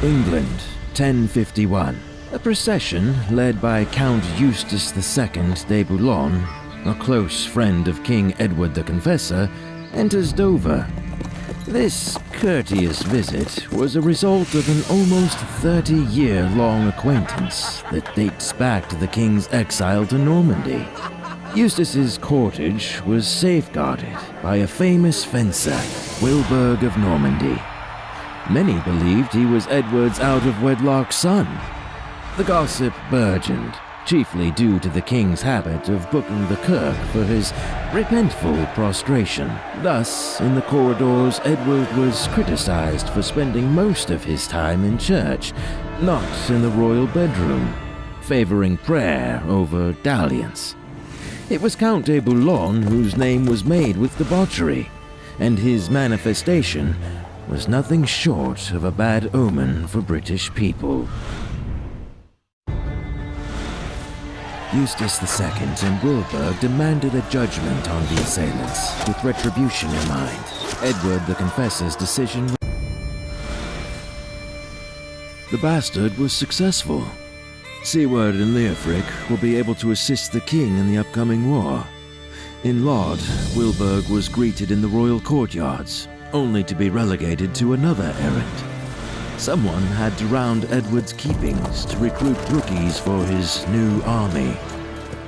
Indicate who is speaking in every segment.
Speaker 1: England, 1051. A procession led by Count Eustace II de Boulogne, a close friend of King Edward the Confessor, enters Dover. This courteous visit was a result of an almost 30-year-long acquaintance that dates back to the king's exile to Normandy. Eustace's cortege was safeguarded by a famous fencer, Wilburg of Normandy. Many believed he was Edward's out-of-wedlock son. The gossip burgeoned, chiefly due to the king's habit of booking the kirk for his repentful prostration. Thus, in the corridors, Edward was criticized for spending most of his time in church, not in the royal bedroom, favoring prayer over dalliance. It was Count de Boulogne whose name was made with debauchery, and his manifestation was nothing short of a bad omen for British people. Eustace II and Wilburg demanded a judgment on the assailants, with retribution in mind. Edward the Confessor's decision. The bastard was successful. Siward and Leofric will be able to assist the king in the upcoming war. In Laud, Wilburg was greeted in the royal courtyards, only to be relegated to another errand. Someone had to round Edward's keepings to recruit rookies for his new army.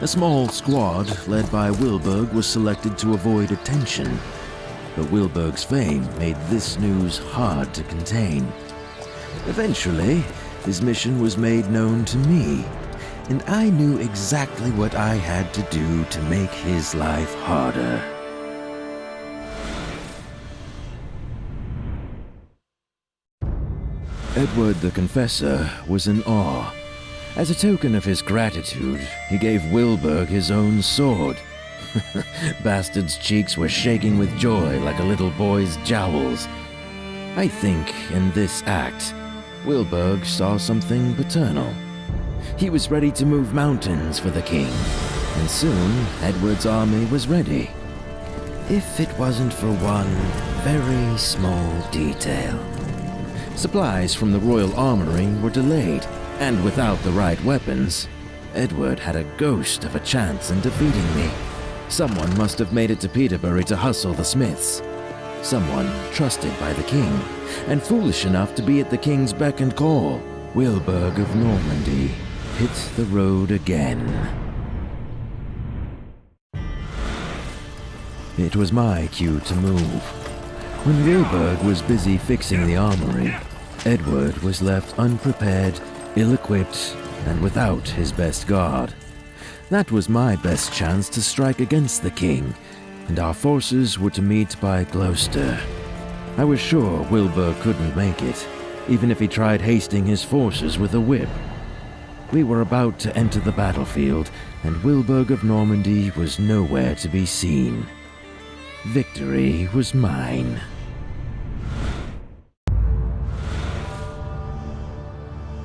Speaker 1: A small squad led by Wilburg was selected to avoid attention, but Wilburg's fame made this news hard to contain. Eventually, his mission was made known to me, and I knew exactly what I had to do to make his life harder. Edward the Confessor was in awe. As a token of his gratitude, he gave Wilburg his own sword. Bastard's cheeks were shaking with joy like a little boy's jowls. I think in this act, Wilburg saw something paternal. He was ready to move mountains for the king, and soon Edward's army was ready. If it wasn't for one very small detail. Supplies from the royal armory were delayed, and without the right weapons, Edward had a ghost of a chance in defeating me. Someone must have made it to Peterborough to hustle the smiths. Someone trusted by the king, and foolish enough to be at the king's beck and call. Wilburg of Normandy hit the road again. It was my cue to move. When Wilburg was busy fixing the armory, Edward was left unprepared, ill-equipped, and without his best guard. That was my best chance to strike against the king, and our forces were to meet by Gloucester. I was sure Wilburg couldn't make it, even if he tried hasting his forces with a whip. We were about to enter the battlefield, and Wilburg of Normandy was nowhere to be seen. Victory was mine.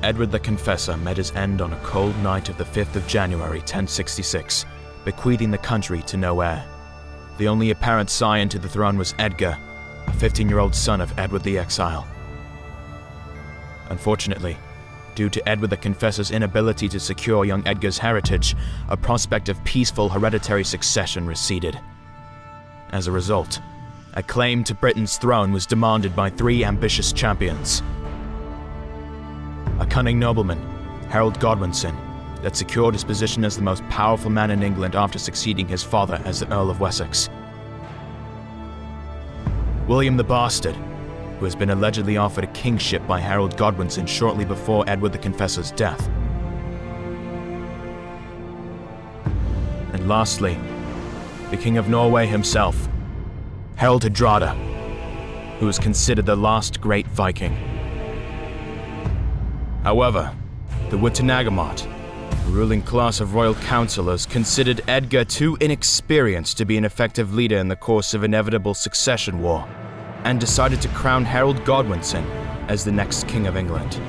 Speaker 2: Edward the Confessor met his end on a cold night of the 5th of January 1066, bequeathing the country to no heir. The only apparent scion to the throne was Edgar, a 15-year-old son of Edward the Exile. Unfortunately, due to Edward the Confessor's inability to secure young Edgar's heritage, a prospect of peaceful hereditary succession receded. As a result, a claim to Britain's throne was demanded by 3 ambitious champions. A cunning nobleman, Harold Godwinson, that secured his position as the most powerful man in England after succeeding his father as the Earl of Wessex. William the Bastard, who has been allegedly offered a kingship by Harold Godwinson shortly before Edward the Confessor's death. And lastly, the King of Norway himself, Harald Hardrada, who is considered the last great Viking. However, the Witenagemot, a ruling class of royal councillors, considered Edgar too inexperienced to be an effective leader in the course of inevitable succession war, and decided to crown Harold Godwinson as the next King of England.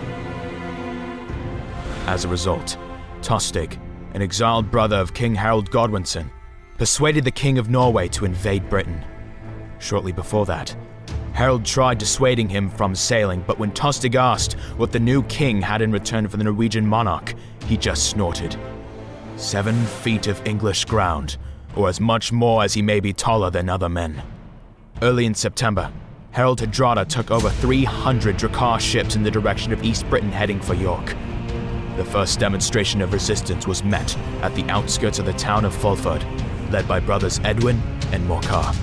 Speaker 2: As a result, Tostig, an exiled brother of King Harold Godwinson, persuaded the King of Norway to invade Britain. Shortly before that, Harold tried dissuading him from sailing, but when Tostig asked what the new king had in return for the Norwegian monarch, he just snorted. 7 feet of English ground, or as much more as he may be taller than other men. Early in September, Harold Hardrada took over 300 Drakkar ships in the direction of East Britain heading for York. The first demonstration of resistance was met at the outskirts of the town of Fulford, led by brothers Edwin and Morcar.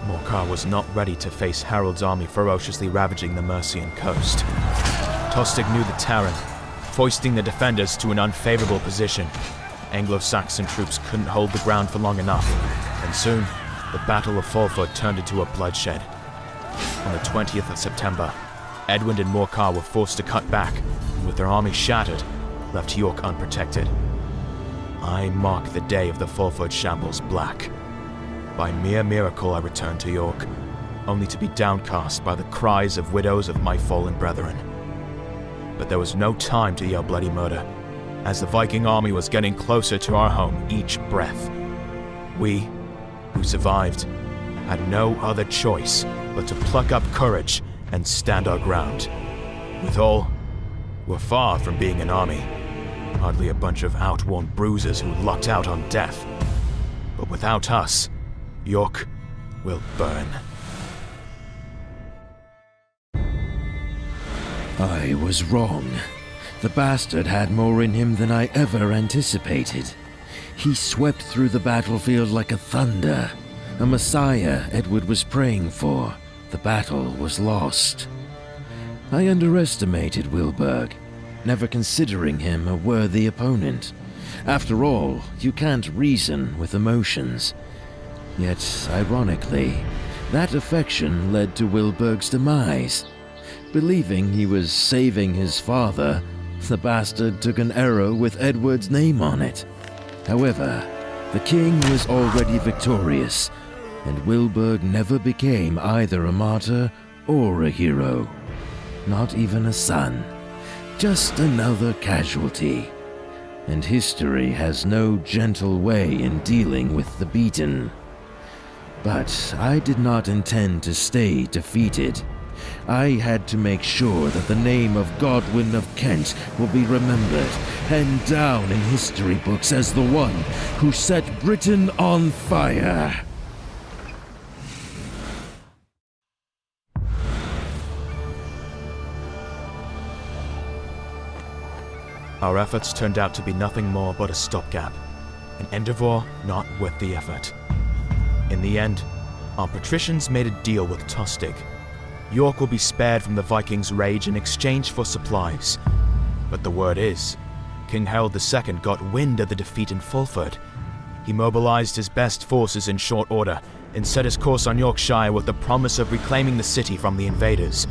Speaker 2: Morcar was not ready to face Harold's army ferociously ravaging the Mercian coast. Tostig knew the terrain, foisting the defenders to an unfavorable position. Anglo-Saxon troops couldn't hold the ground for long enough, and soon, the Battle of Fulford turned into a bloodshed. On the 20th of September, Edwin and Morcar were forced to cut back, and with their army shattered, left York unprotected. I mark the day of the Fulford shambles black. By mere miracle I returned to York, only to be downcast by the cries of widows of my fallen brethren. But there was no time to yell bloody murder, as the Viking army was getting closer to our home each breath. We, who survived, had no other choice but to pluck up courage and stand our ground. Withal, we're far from being an army, hardly a bunch of outworn bruisers who lucked out on death. But without us, York will burn.
Speaker 1: I was wrong. The bastard had more in him than I ever anticipated. He swept through the battlefield like a thunder. A messiah Edward was praying for. The battle was lost. I underestimated Wilburg, never considering him a worthy opponent. After all, you can't reason with emotions. Yet, ironically, that affection led to Wilburg's demise. Believing he was saving his father, the bastard took an arrow with Edward's name on it. However, the king was already victorious, and Wilburg never became either a martyr or a hero. Not even a son. Just another casualty. And history has no gentle way in dealing with the beaten. But I did not intend to stay defeated. I had to make sure that the name of Godwin of Kent will be remembered and down in history books as the one who set Britain on fire.
Speaker 2: Our efforts turned out to be nothing more but a stopgap, an endeavor not worth the effort. In the end, our patricians made a deal with Tostig. York will be spared from the Vikings' rage in exchange for supplies. But the word is, King Harold II got wind of the defeat in Fulford. He mobilized his best forces in short order and set his course on Yorkshire with the promise of reclaiming the city from the invaders.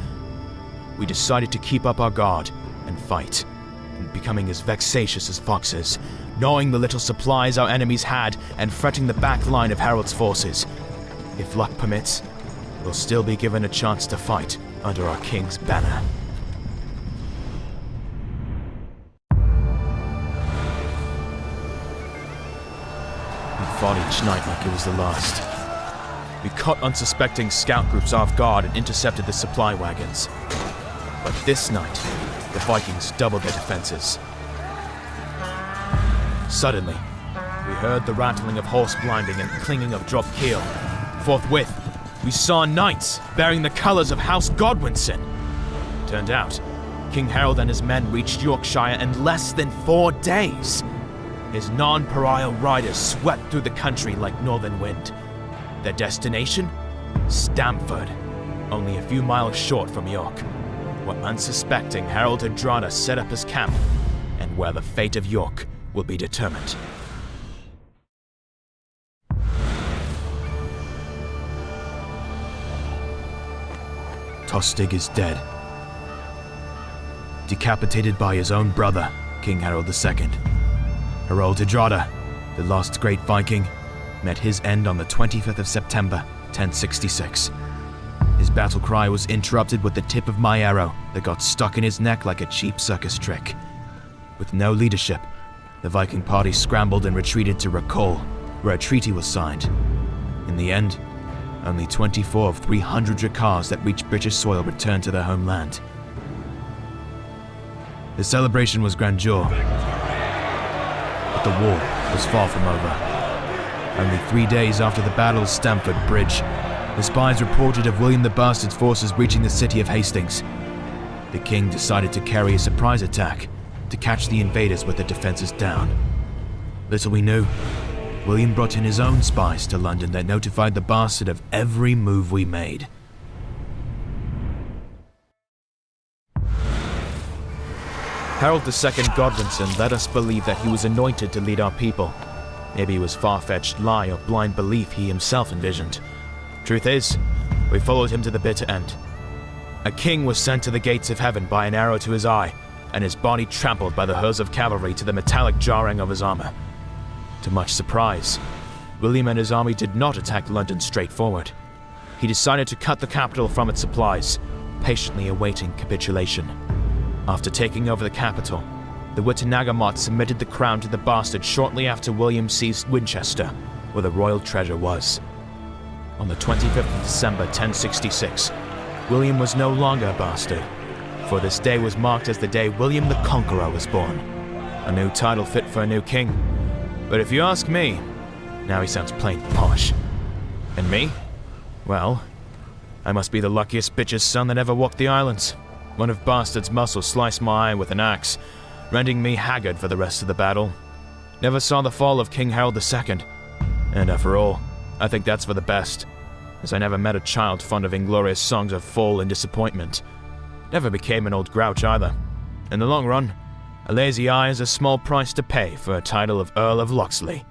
Speaker 2: We decided to keep up our guard and fight, and becoming as vexatious as foxes, knowing the little supplies our enemies had and fretting the back line of Harold's forces. If luck permits, we'll still be given a chance to fight under our king's banner. We fought each night like it was the last. We caught unsuspecting scout groups off guard and intercepted the supply wagons. But this night, the Vikings doubled their defenses. Suddenly, we heard the rattling of horse blinding and clinging of dropped keel. Forthwith, we saw knights bearing the colors of House Godwinson. Turned out, King Harold and his men reached Yorkshire in less than 4 days. His non-pariah riders swept through the country like northern wind. Their destination? Stamford, only a few miles short from York, where unsuspecting Harold Hardrada set up his camp, and where the fate of York will be determined. Tostig is dead. Decapitated by his own brother, King Harold II. Harold Hardrada, the last great Viking, met his end on the 25th of September, 1066. His battle cry was interrupted with the tip of my arrow that got stuck in his neck like a cheap circus trick. With no leadership, The Viking party scrambled and retreated to Rakol, where a treaty was signed. In the end, only 24 of 300 Drakars that reached British soil returned to their homeland. The celebration was grandeur, but the war was far from over. Only 3 days after the Battle of Stamford Bridge, the spies reported of William the Bastard's forces reaching the city of Hastings. The king decided to carry a surprise attack to catch the invaders with their defenses down. Little we knew, William brought in his own spies to London that notified the Bastard of every move we made. Harold II Godwinson led us believe that he was anointed to lead our people. Maybe it was far-fetched lie or blind belief he himself envisioned. Truth is, we followed him to the bitter end. A king was sent to the gates of heaven by an arrow to his eye, and his body trampled by the hooves of cavalry to the metallic jarring of his armor. To much surprise, William and his army did not attack London straightforward. He decided to cut the capital from its supplies, patiently awaiting capitulation. After taking over the capital, the Witenagemot submitted the crown to the Bastard shortly after William seized Winchester, where the royal treasure was. On the 25th of December 1066, William was no longer a bastard, for this day was marked as the day William the Conqueror was born. A new title fit for a new king. But if you ask me, now he sounds plain posh. And me? Well, I must be the luckiest bitch's son that ever walked the islands. One of Bastard's muscles sliced my eye with an axe, rendering me haggard for the rest of the battle. Never saw the fall of King Harold II. And after all, I think that's for the best, as I never met a child fond of inglorious songs of fall and disappointment. Never became an old grouch either. In the long run, a lazy eye is a small price to pay for a title of Earl of Locksley.